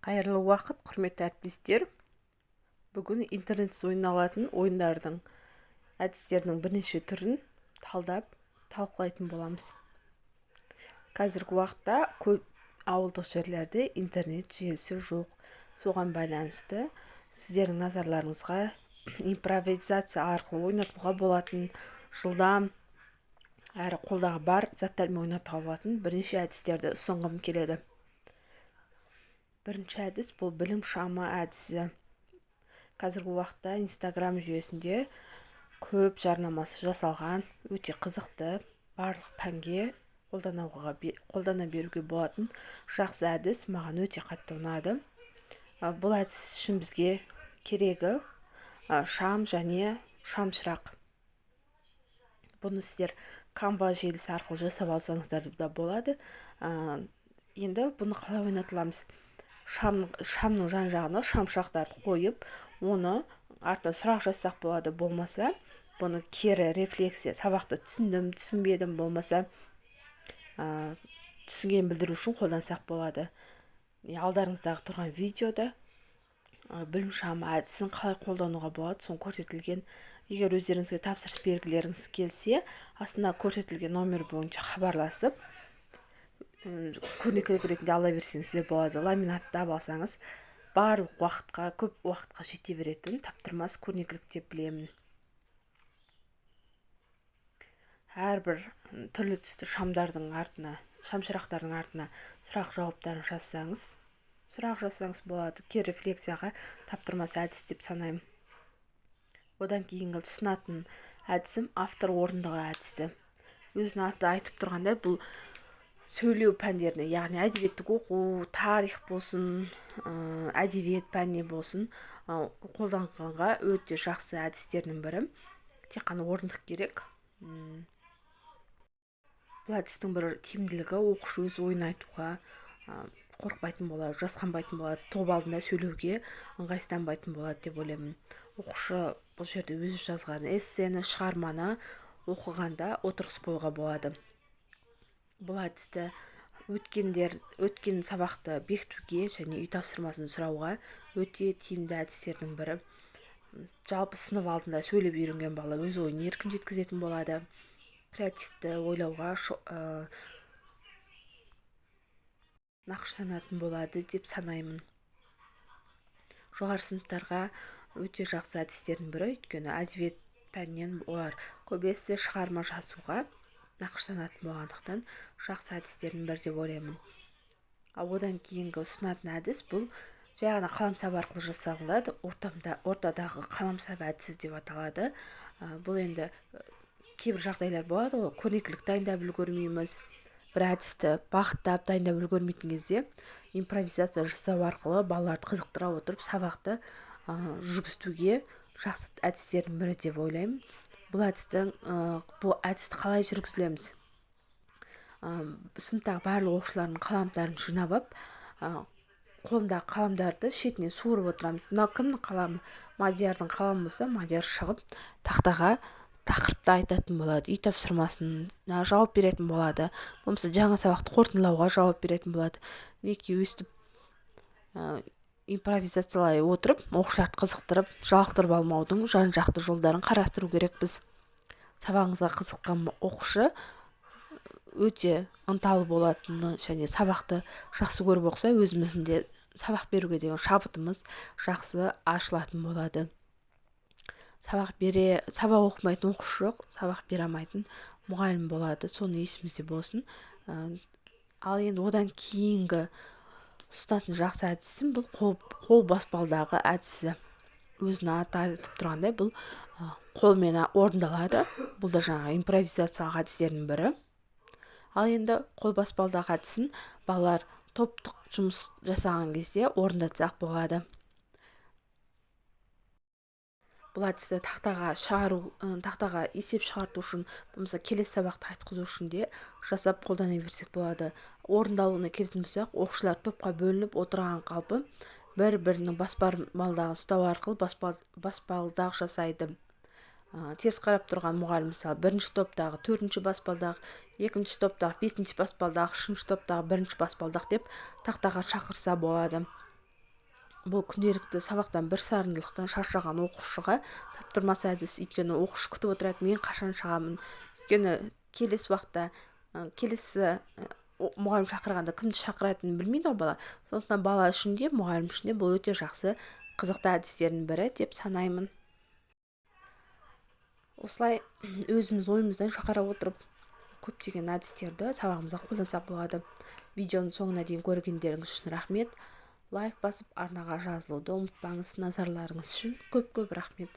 Қайырлы уақыт, құрметті әріптестер. Бүгін интернет ойнай алатын ойындардың әдістерінің бірнеше түрін талқылайтын боламыз. Қазіргі уақытта көп ауылдық жерлерде интернет желісі жоқ. Соған байланысты сіздердің назарларыңызға импровизация арқылы ойнатуға болатын, жылдам әрі қолдағы бар заттармен ойнатуға болатын бірнеше әдістерді ұсынғым келеді. Бірінші әдіс бұл білім шамы әдісі. Қазіргі уақытта Instagram жүйесінде көп жарнамасы жасалған, өте қызықты, барлық пәнге қолдана беруге болатын жақсы әдіс, маған өте қатты ұнады. Бұл әдіс үшін бізге керегі шам және шамшырақ. Бұны сіздер Canva желісі арқылы жасап алсаңыздар да болады. Енді бұны қалай ойнатыламыз? Шамның жан-жағына шамшырақтарды қойып, оны артынан сұрақ жазсақ болады, болмаса бұны кері рефлексия, сабақты түсіндім, түсінбедім, болмаса түсінген білдіру үшін қолдансақ болады. Алдарыңыздағы тұрған видеода білім шамы әдісін қалай қолдануға болады, соны көрсетілген. Егер өздеріңізге тапсырыс бергілеріңіз келсе, астына көрсетілген номер бойынша хабарласып, көрнекілік ретінде ала берсеңіз де болады. Ламинаттап алсаңыз, барлық уақытқа, көп уақытқа жете беретін таптырмас көрнекілік деп білемін. Әрбір түрлі түсті шамшырақтардың артына сұрақ жауаптарын жазсаңыз болады. Кері рефлексияға таптырмас әдіс деп санаймын. Одан кейінгі ұсынатын әдісім автор орындығы әдісі. Өзінің аты айтып тұрғандай, бұл сөйлеу пәндеріне, яғни әдебиеттік оқу, тарих болсын, әдебиет пәніне болсын, қолданғанға өте жақсы әдістерінің бірі. Тек қана орындық керек. Бұл әдістің бір тиімділігі оқушы өз ойын айтуға қорықпайтын болады, жасқанбайтын болады, топ алдында сөйлеуге ыңғайсызданбайтын болады деп ойлаймын. Оқушы бұл жерде өзі жазған эссені, шығарманы оқығанда отырғызып қоюға болады. Бұл әдісті өткен сабақты бекітуге және үй тапсырмасын сұрауға өте тиімді әдістердің бірі. Жалпы сынып алдында сөйлеп үйренген бала өз ойын еркін жеткізетін болады. Креативті ойлауға нақыштанатын болады деп санаймын. Жоғары сыныптарға өте жақсы әдістердің бірі, өйткені әдебиет пәнінен олар көбесі шығарма жазуға нақыштанатын болғандықтан жақсы әдістердің бірі деп ойлаймын. Одан кейінгі ұсынатын әдіс бұл жай ғана қаламсап арқылы жасалынады, ортадағы қаламсап әдісі деп аталады. Бұл енді кейбір жағдайлар болады, көрнекілік дайындап үлгермейміз. Бір әдісті бағыттап дайындап үлгермейтін кезде импровизация жасау арқылы балаларды қызықтыра отырып сабақты жүргізуге жақсы әдістердің бірі деп ойлаймын. Бұл әдісті қалай жүргізілеміз? Сыныптағы барлық оқушылардың қаламдарын жинап алып, қолындағы қаламдарды шетіне суырып отырамыз. Мынау кімнің қаламы? Мадиярдың қаламы болса, Мадияр шығып тақтаға тақырыпты айтатын болады, үй тапсырмасына жауап беретін болады, болмаса жаңа сабақты қорытындылауға жауап беретін болады. Мінекей өстіп импровизациялай отырып, оқушыларды қызықтырып, жалықтырып алмаудың жан-жақты жолдарын қарастыру керекпіз. Сабағыңызға қызыққан оқушы өте ынталы болатыны және сабақты жақсы көріп оқыса, өзіміздің де сабақ беруге деген шабытымыз жақсы ашылатын болады. Сабақ оқымайтын оқушы жоқ, сабақ бере алмайтын мұғалім болады, соны есімізде болсын. Ал енді одан кейінгі ұсынатын жақсы әдісім бұл қол баспалдағы әдісі. Өзінің аты айтып тұрғандай, бұл қолмен орындалады. Бұл да жаңа импровизациялық әдістердің бірі. Ал енді қол баспалдағы әдісін балалар топтық жұмыс жасаған кезде орындатсақ болады. Бұл әдісті тақтаға есеп шығарту үшін, болмаса келесі сабақты айтқызу үшін де жасап қолдана берсек болады. Орындалуына келетін болсақ, оқушылар топқа бөлініп отырған қалпы бір-бірінің баспалдағын ұстау арқылы баспалдағы жасайды. Теріс қарап тұрған мұғалім, мысалы, бірінші топтағы 4-ші баспалдақ, екінші топтағы 5-ші баспалдақ, үшінші топтағы 1-ші баспалдақ деп тақтаға шақырса болады. бұл күнделікті сабақтан бір сарындылықтан шаршаған оқушыға таптырмас әдіс. Өйткені оқушы күтіп отырады, мен қашан шығамын. Өйткені келесі уақытта келесі мұғалім шақырғанда кімді шақыратынын білмейді ғой бала. Сондықтан бала үшін де мұғалім үшін де бұл өте жақсы қызықты әдістердің бірі деп санаймын. Осылай өзіміз ойымыздан шығара отырып көптеген әдістерді сабағымызда қолдансақ болады. Видеоның соңына дейін көргендеріңіз үшін рахмет. Лайк басып арнаға жазылуды ұмытпаңыз. Назарларыңыз үшін көп рахмет.